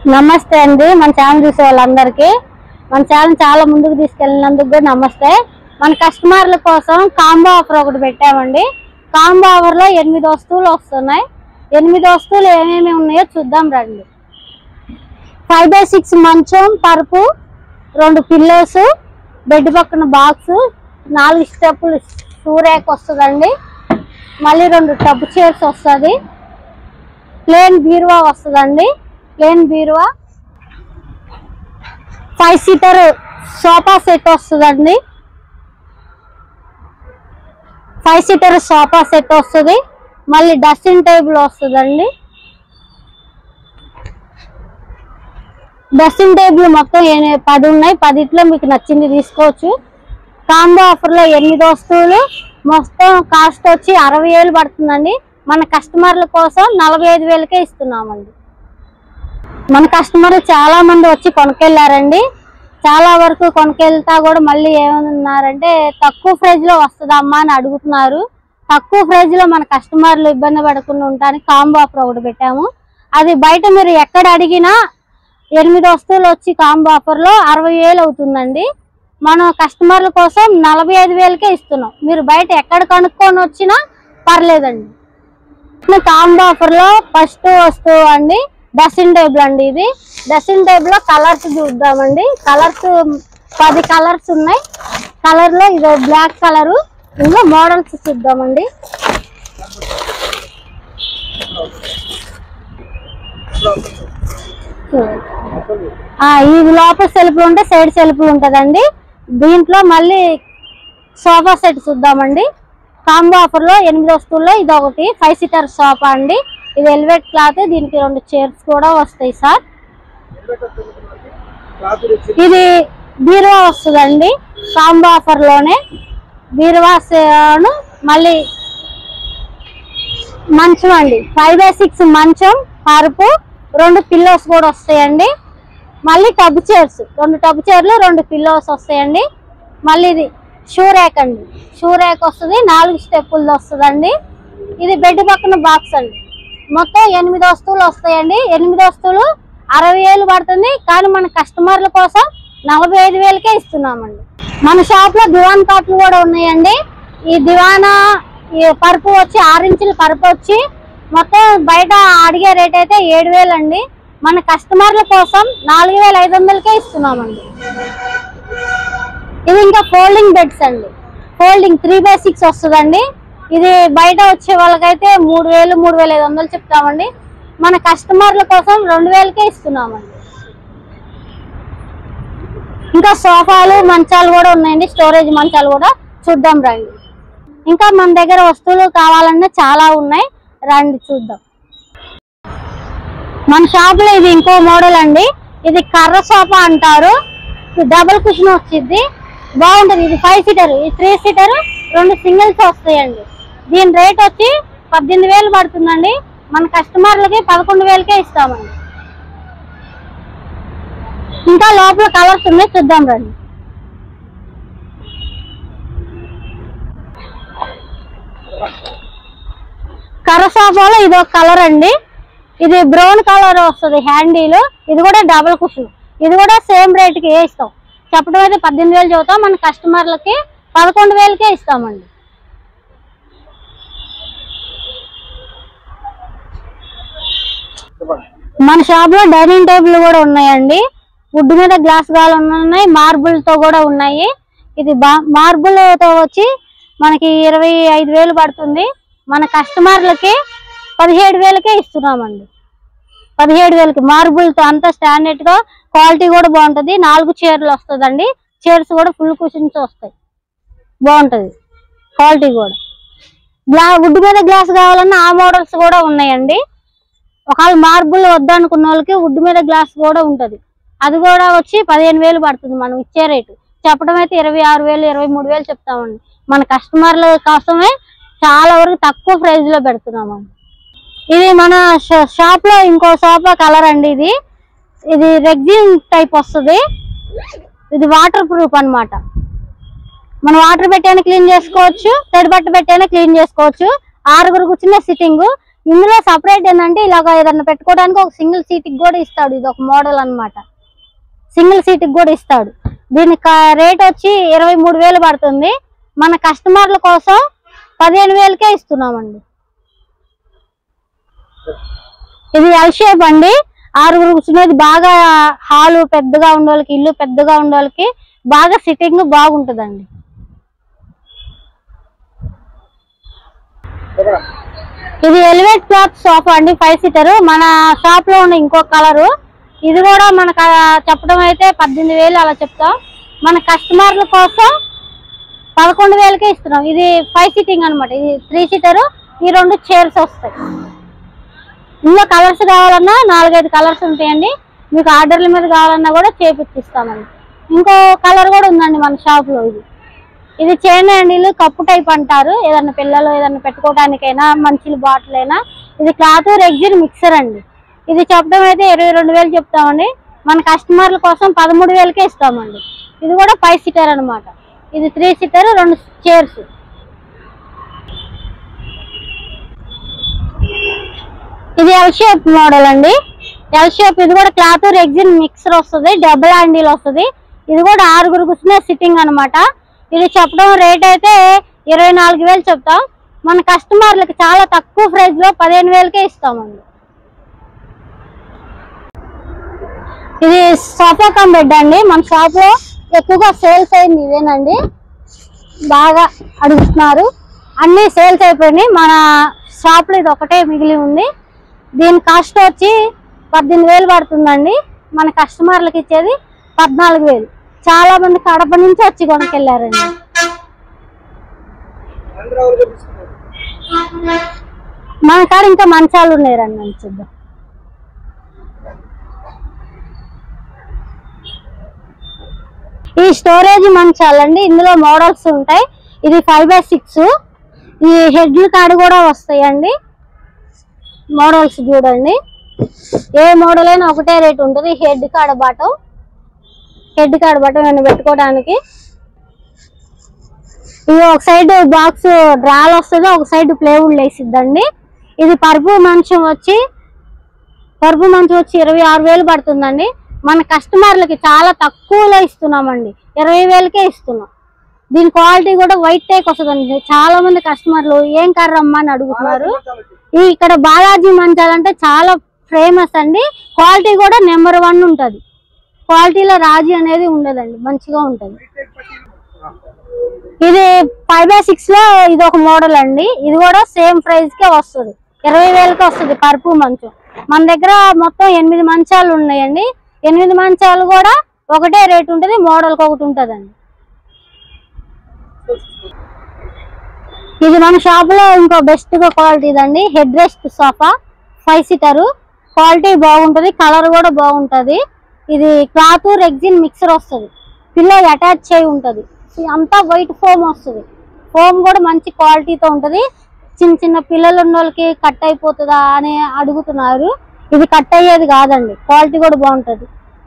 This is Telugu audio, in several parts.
నమస్తే అండి, మన ఛానల్ చూసే వాళ్ళందరికీ మన ఛానల్ చాలా ముందుకు తీసుకెళ్ళినందుకు కూడా నమస్తే. మన కస్టమర్ల కోసం కాంబో ఆఫర్ ఒకటి పెట్టామండి. కాంబో ఆఫర్ లో 8 వస్తువులు వస్తున్నాయి. 8 వస్తువులు ఏమేమి ఉన్నాయో చూద్దాం రండి. 5x6 మంచం, పరుపు, 2 పిల్లోస్, బెడ్ పక్కన బాక్స్, 4 స్టెప్పులు షూ ర్యాక్ వస్తుందండి. మళ్ళీ 2 టబ్ చైర్స్ వస్తుంది. ప్లేన్ బీరువా వస్తుందండి. ప్లేన్ బీరువా, 5 సీటర్ సోఫా సెట్ వస్తుందండి. 5 సీటర్ సోఫా సెట్ వస్తుంది. మళ్ళీ డ్రెస్సింగ్ టేబుల్ వస్తుందండి. డ్రెస్సింగ్ టేబుల్ మొత్తం 10 ఉన్నాయి. 10లో మీకు నచ్చింది తీసుకోవచ్చు. కాంబో ఆఫర్ లో 8 వస్తువులు మొత్తం కాస్ట్ వచ్చి 60,000 పడుతుందండి. మన కస్టమర్ల కోసం 45,000కే ఇస్తున్నామండి. మన కస్టమర్లు చాలా మంది వచ్చి కొనుకెళ్ళారండి. చాలా వరకు కొనుకెళ్తా కూడా మళ్ళీ ఏమన్నారంటే తక్కువ ప్రైజ్ లో వస్తుందమ్మా అని అడుగుతున్నారు. తక్కువ ప్రైజ్ లో మన కస్టమర్లు ఇబ్బంది పడకుండా ఉండడానికి కాంబో ఆఫర్ ఒకటి పెట్టాము. అది బయట మీరు ఎక్కడ అడిగినా 8 వస్తువులు వచ్చి కాంబో ఆఫర్ లో 60,000 అవుతుందండి. మనం కస్టమర్ల కోసం 45,000కే ఇస్తున్నాం. మీరు బయట ఎక్కడ కనుక్కొని వచ్చినా పర్లేదండి. కాంబో ఆఫర్ లో ఫస్ట్ వస్తువు అండి డ్రెస్సింగ్ టేబుల్ అండి. ఇది డ్రెస్సింగ్ టేబుల్ లో కలర్స్ చూద్దామండి. కలర్స్ 10 కలర్స్ ఉన్నాయి. కలర్ లో ఇది బ్లాక్ కలరు. ఇందులో మోడల్స్ చూద్దామండి. ఇది లోపల సెల్ఫ్లు ఉంటే సైడ్ సెల్ఫ్లు ఉంటదండి. దీంట్లో మళ్ళీ సోఫా సెట్ చూద్దామండి. కాంబో ఆఫర్ లో 8 వస్తువుల్లో ఇది ఒకటి 5 సీటర్ సోఫా అండి. ఇది వెల్వెట్ క్లాత్. దీనికి 2 చైర్స్ కూడా వస్తాయి సార్. ఇది బీరువా వస్తుందండి కాంబో ఆఫర్ లోనే. బీరువా మళ్ళీ మంచం అండి. 5x6 మంచం, పరుపు, 2 పిల్లోస్ కూడా వస్తాయండి. మళ్ళీ టబ్ చైర్స్ 2 టబ్ చైర్లు, 2 పిల్లోస్ వస్తాయండి. మళ్ళీ ఇది షూ ర్యాక్ అండి. షూ ర్యాక్ వస్తుంది. 4 స్టెప్పులు వస్తుందండి. ఇది బెడ్ పక్కన బాక్స్ అండి. మొత్తం 8 వస్తువులు వస్తాయండి. 8 వస్తువులు 60,000 పడుతుంది. కానీ మన కస్టమర్ల కోసం 45,000కే ఇస్తున్నామండి. మన షాప్ లో దివాన్ కాట్లు కూడా ఉన్నాయండి. ఈ దివానా పరుపు వచ్చి 6 ఇంచుల పరుపు వచ్చి మొత్తం బయట అడిగే రేట్ అయితే 7,000 అండి. మన కస్టమర్ల కోసం 4,500కే ఇస్తున్నామండి. ఇది ఇంకా ఫోల్డింగ్ బెడ్స్ అండి. ఫోల్డింగ్ 3x6 వస్తుందండి. ఇది బయట వచ్చే వాళ్ళకైతే 3,000, 3,500 చెప్తామండి. మన కస్టమర్ల కోసం 2,000కే ఇస్తున్నామండి. ఇంకా సోఫాలు, మంచాలు కూడా ఉన్నాయండి. స్టోరేజ్ మంచాలు కూడా చూద్దాం రండి. ఇంకా మన దగ్గర వస్తువులు కావాలన్నా చాలా ఉన్నాయి, రండి చూద్దాం. మన షాప్ లో ఇది ఇంకో మోడల్ అండి. ఇది కర్ర సోఫా అంటారు. డబుల్ కుషన్ వచ్చింది, బాగుంటది. ఇది 5 సీటర్, ఇది 3 సీటర్, 2 సింగిల్స్ వస్తాయండి. దీని రేట్ వచ్చి 18,000 పడుతుందండి. మన కస్టమర్లకి 11,000కే ఇస్తామండి. ఇంకా లోపల కలర్స్ ఉన్నాయి, చూద్దాం రండి. కర్ర సోఫాలో ఇది ఒక కలర్ అండి. ఇది బ్రౌన్ కలర్ వస్తుంది హ్యాండిల్. ఇది కూడా డబుల్ కుషన్. ఇది కూడా సేమ్ రేట్కి ఇస్తాం. చెప్పడం అయితే 18,000 చదువుతాం. మన కస్టమర్లకి 11,000కే ఇస్తామండి. మన షాప్ లో డైనింగ్ టేబుల్ కూడా ఉన్నాయండి. వుడ్ మీద గ్లాస్ గాలు ఉన్నాయి, మార్బుల్ తో కూడా ఉన్నాయి. ఇది మార్బుల్ తో వచ్చి మనకి 25,000 పడుతుంది. మన కస్టమర్లకి 17,000కే ఇస్తున్నామండి. 17,000కి మార్బుల్ తో అంతా స్టాండర్డ్ గా, క్వాలిటీ కూడా బాగుంటది. 4 చైర్లు వస్తుందండి. చైర్స్ కూడా ఫుల్ కుషన్స్ వస్తాయి, బాగుంటది క్వాలిటీ కూడా. వుడ్ మీద గ్లాస్ కావాలన్నా ఆ మోడల్స్ కూడా ఉన్నాయండి. ఒకవేళ మార్బుల్ వద్దనుకున్న వాళ్ళకి వుడ్ మీద గ్లాస్ కూడా ఉంటది. అది కూడా వచ్చి 15,000 పడుతుంది. మనం ఇచ్చే రేటు చెప్పడం అయితే 26,000, 23,000 చెప్తామండి. మన కస్టమర్ల కోసమే చాలా వరకు తక్కువ ప్రైజ్ లో పెడుతున్నామండి. ఇది మన షాప్ లో ఇంకో సోఫా కలర్ అండి. ఇది రెగ్జిన్ టైప్ వస్తుంది. ఇది వాటర్ ప్రూఫ్ అన్నమాట. మనం వాటర్ పెట్టైనా క్లీన్ చేసుకోవచ్చు, తడి బట్ట పెట్టైనా క్లీన్ చేసుకోవచ్చు. 6గురు కూర్చున్న సిట్టింగ్. ఇందులో సపరేట్ ఏంటంటే ఇలాగ ఏదన్నా పెట్టుకోవడానికి ఒక సింగిల్ సీట్ కి కూడా ఇస్తాడు. ఇది ఒక మోడల్ అన్నమాట. సింగిల్ సీట్ కి కూడా ఇస్తాడు. దీనికి రేట్ వచ్చి 23,000 పడుతుంది. మన కస్టమర్ల కోసం 15,000కే ఇస్తున్నామండి. ఇది ఎల్ షేప్ అండి. 6 కూర్చునేది. బాగా హాలు పెద్దగా ఉండేవాళ్ళకి, ఇల్లు పెద్దగా ఉండేవాళ్ళకి బాగా సిట్టింగ్ బాగుంటుందండి. ఇది ఎలివేట్ క్లాత్ సోఫా అండి, 5 సీటర్. మన షాప్ లో ఉన్న ఇంకో కలరు. ఇది కూడా మనకు చెప్పడం అయితే 18,000 అలా చెప్తాం. మన కస్టమర్ల కోసం 11,000కే ఇస్తున్నాం. ఇది 5 సీటింగ్ అనమాట. ఇది 3 సీటర్. ఈ 2 చైర్స్ వస్తాయి. ఇందులో కలర్స్ కావాలన్నా 4-5 కలర్స్ ఉంటాయండి. మీకు ఆర్డర్ల మీద కావాలన్నా కూడా చేపిస్తామండి. ఇంకో కలర్ కూడా ఉందండి మన షాప్ లో. ఇది చైన్ హ్యాండిల్ కప్పు టైప్ అంటారు. ఏదన్నా పిల్లలు ఏదన్నా పెట్టుకోవడానికైనా, మంచి బాటిల్ అయినా. ఇది క్లాత్ రెగ్జిన్ మిక్సర్ అండి. ఇది చెప్పడం అయితే 22,000 చెప్తామండి. మన కస్టమర్ల కోసం 13,000కే ఇస్తామండి. ఇది కూడా 5 సీటర్ అనమాట. ఇది 3 సీటర్, 2 చైర్స్. ఇది ఎల్ షేప్ మోడల్ అండి. L shape. ఇది కూడా క్లాత్ రెగ్జిన్ మిక్సర్ వస్తుంది. డబుల్ హ్యాండిల్ వస్తుంది. ఇది కూడా 6 కూర్చునే సిట్టింగ్ అనమాట. ఇది చెప్పడం రేట్ అయితే 24,000 చెప్తాం. మన కస్టమర్లకి చాలా తక్కువ ప్రైస్ లో 15,000కే ఇస్తామండి. ఇది సోఫా కమ్ బెడ్ అండి. మన షాప్ లో ఎక్కువగా సేల్స్ అయింది ఇదేనండి. బాగా అడుగుతున్నారు. అన్ని సేల్స్ అయిపోయినాయి. మన షాప్ లో ఇది ఒకటే మిగిలి ఉంది. దీని కాస్ట్ వచ్చి 18,000 పడుతుందండి. మన కస్టమర్లకు ఇచ్చేది 14,000. చాలా మంది కడప నుంచి వచ్చి కొనుకెళ్ళారండి. మన కాడ ఇంకా మంచాలు ఉన్నాయండి. చూద్దాం. ఈ స్టోరేజ్ మంచాలండి. ఇందులో మోడల్స్ ఉంటాయి. ఇది 5x6. ఈ హెడ్ల కాడ కూడా వస్తాయండి. మోడల్స్ చూడండి. ఏ మోడల్ అయినా ఒకటే రేట్ ఉంటుంది. హెడ్ కాడ బాటం నేను పెట్టుకోవడానికి. ఇది ఒక సైడ్ బాక్స్ డ్రాల్ వస్తుంది, ఒక సైడ్ ప్లేవుడ్ వేసిద్దండి. ఇది పరుపు మంచం వచ్చి 26,000 పడుతుందండి. మన కస్టమర్లకి చాలా తక్కువలో ఇస్తున్నామండి. 20,000కే ఇస్తున్నాం. దీని క్వాలిటీ కూడా వైట్ టేక్ వస్తుందండి. చాలా మంది కస్టమర్లు ఏం కర్రమ్మా అని అడుగుతున్నారు. ఇక్కడ బాలాజీ మంచాలంటే చాలా ఫేమస్ అండి. క్వాలిటీ కూడా నెంబర్ 1 ఉంటుంది. క్వాలిటీలో రాజీ అనేది ఉండదండి. మంచిగా ఉంటుంది. ఇది 5x6 లో ఇది ఒక మోడల్ అండి. ఇది కూడా సేమ్ ప్రైస్ కే వస్తుంది. 20,000కే వస్తుంది పరుపు మంచం. మన దగ్గర మొత్తం 8 మంచాలు ఉన్నాయండి. 8 మంచాలు కూడా ఒకటే రేట్ ఉంటుంది. మోడల్కి ఒకటి ఉంటుందండి. ఇది మన షాప్ లో ఇంకో బెస్ట్ గా క్వాలిటీ ఇదండి. Head rest sofa 5 seater. Quality బాగుంటది. కలర్ కూడా బాగుంటది. ఇది క్లాత్ రెగ్జిన్ మిక్సర్ వస్తుంది. పిల్లో అటాచ్ చేయి ఉంటది. అంతా వైట్ ఫోమ్ వస్తుంది. ఫోమ్ కూడా మంచి క్వాలిటీతో ఉంటది. చిన్న పిల్లలు ఉన్న వాళ్ళకి కట్ అయిపోతుందా అని అడుగుతున్నారు. ఇది కట్ అయ్యేది కాదండి. క్వాలిటీ కూడా బాగుంటది.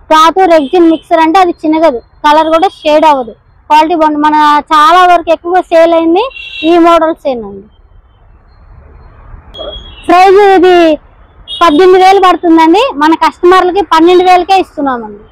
క్లాత్ రెగ్జిన్ మిక్సర్ అంటే అది చిన్నగదు. కలర్ కూడా షేడ్ అవ్వదు. క్వాలిటీ బాగుంది. మన చాలా వరకు ఎక్కువగా సేల్ అయింది ఈ మోడల్స్ ఏనండి. ప్రైజ్ ఇది 18,000 పడుతుందండి. మన కస్టమర్లకి 12,000కే ఇస్తున్నామండి.